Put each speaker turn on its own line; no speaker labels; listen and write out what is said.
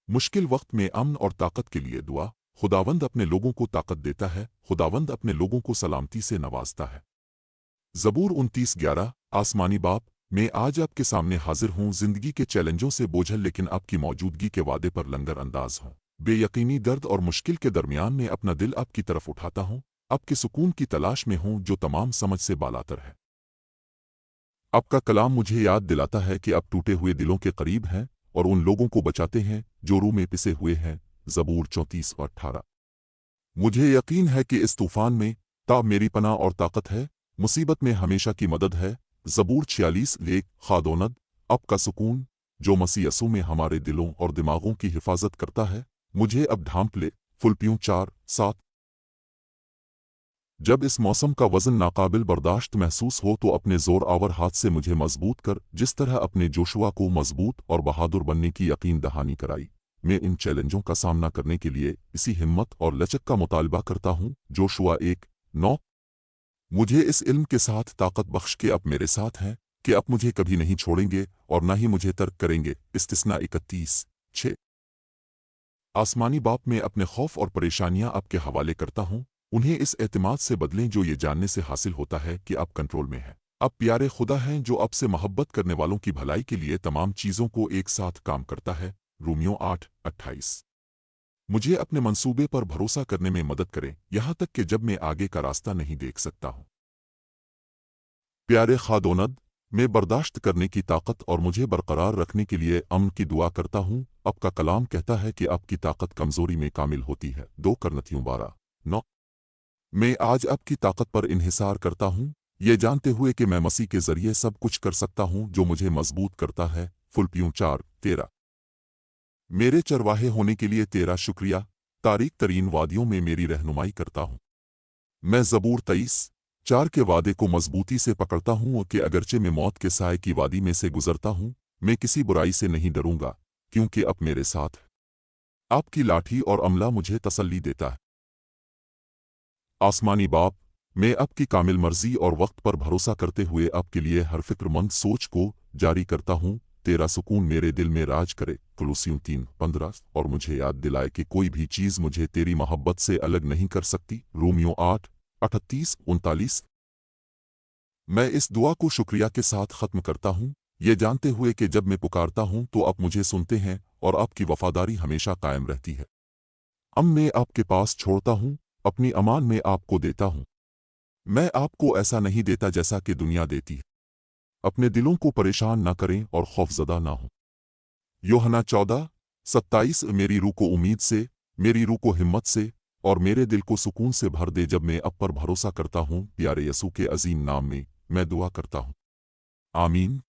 मुश्किल वक्त में अमन और ताकत के लिए दुआ। खुदावंद अपने लोगों को ताकत देता है, खुदावंद अपने लोगों को सलामती से नवाजता है। ज़बूर 29:11। आसमानी बाप, मैं आज आपके सामने हाजिर हूँ, जिंदगी के चैलेंजों से बोझल लेकिन आपकी मौजूदगी के वादे पर लंगर अंदाज हूँ। बेयकीनी दर्द और मुश्किल के दरमियान में अपना दिल आपकी तरफ उठाता हूँ, आपके सुकून की तलाश में हूँ जो तमाम समझ से बालातर है। आपका कलाम मुझे याद दिलाता है कि आप टूटे हुए दिलों के करीब हैं और उन लोगों को बचाते हैं जो रूह में पिसे हुए हैं। ज़बूर 34:18। मुझे यकीन है कि इस तूफान में ताब मेरी पनाह और ताकत है, मुसीबत में हमेशा की मदद है। ज़बूर 46:1। खादोनद, आपका सुकून जो मसीह यसू में हमारे दिलों और दिमागों की हिफाजत करता है, मुझे अब ढांप ले। फिलिप्पियों 4:7। जब इस मौसम का वज़न नाकाबिल बर्दाश्त महसूस हो तो अपने ज़ोर आवर हाथ से मुझे मजबूत कर, जिस तरह अपने जोशुआ को मजबूत और बहादुर बनने की यकीन दहानी कराई। मैं इन चैलेंजों का सामना करने के लिए इसी हिम्मत और लचक का मुतालबा करता हूँ। जोशुआ 1:9। मुझे इस इल्म के साथ ताकत बख्श के आप मेरे साथ हैं कि आप मुझे कभी नहीं छोड़ेंगे और न ही मुझे तर्क करेंगे। इस्तिस्ना 31:6। आसमानी बाप, में अपने खौफ और परेशानियां आपके हवाले करता हूँ, उन्हें इस एतमाद से बदलें जो ये जानने से हासिल होता है कि आप कंट्रोल में हैं। आप प्यारे खुदा हैं जो आपसे मोहब्बत करने वालों की भलाई के लिए तमाम चीज़ों को एक साथ काम करता है। रोमियो 8:28। मुझे अपने मंसूबे पर भरोसा करने में मदद करें, यहाँ तक कि जब मैं आगे का रास्ता नहीं देख सकता हूँ। प्यारे खादोनद, मैं बर्दाश्त करने की ताकत और मुझे बरकरार रखने के लिए अमन की दुआ करता हूँ। आपका कलाम कहता है कि आपकी ताकत कमज़ोरी में कामिल होती है। 2 कुरिन्थियों 12:9। मैं आज आपकी ताकत पर इन्हिसार करता हूँ, ये जानते हुए कि मैं मसीह के ज़रिए सब कुछ कर सकता हूँ जो मुझे मजबूत करता है। फिलिप्पियों 4:13। मेरे चरवाहे होने के लिए तेरा शुक्रिया, तारीक तरीन वादियों में मेरी रहनुमाई करता हूँ। मैं ज़बूर 23:4 के वादे को मजबूती से पकड़ता हूँ कि अगरचे मैं मौत के साए की वादी में से गुजरता हूँ, मैं किसी बुराई से नहीं डरूंगा, क्योंकि आप मेरे साथ हैं। आपकी लाठी और अमला मुझे तसल्ली देता है। आसमानी बाप, मैं आपकी कामिल मर्जी और वक्त पर भरोसा करते हुए आपके लिए हर फिक्रमंद सोच को जारी करता हूँ। तेरा सुकून मेरे दिल में राज करे। कुलुसियों 3:15। और मुझे याद दिलाए कि कोई भी चीज़ मुझे तेरी मोहब्बत से अलग नहीं कर सकती। रोमियो 8:38-39। मैं इस दुआ को शुक्रिया के साथ ख़त्म करता हूँ, ये जानते हुए कि जब मैं पुकारता हूँ तो आप मुझे सुनते हैं और आपकी वफादारी हमेशा कायम रहती है। अब मैं आपके पास छोड़ता हूँ, अपनी अमान में आपको देता हूँ। मैं आपको ऐसा नहीं देता जैसा कि दुनिया देती है। अपने दिलों को परेशान न करें और खौफजदा ना हो। यूहन्ना 14:27। मेरी रूह को उम्मीद से, मेरी रूह को हिम्मत से और मेरे दिल को सुकून से भर दे जब मैं अब पर भरोसा करता हूँ। प्यारे यसू के अजीम नाम में मैं दुआ करता हूँ, आमीन।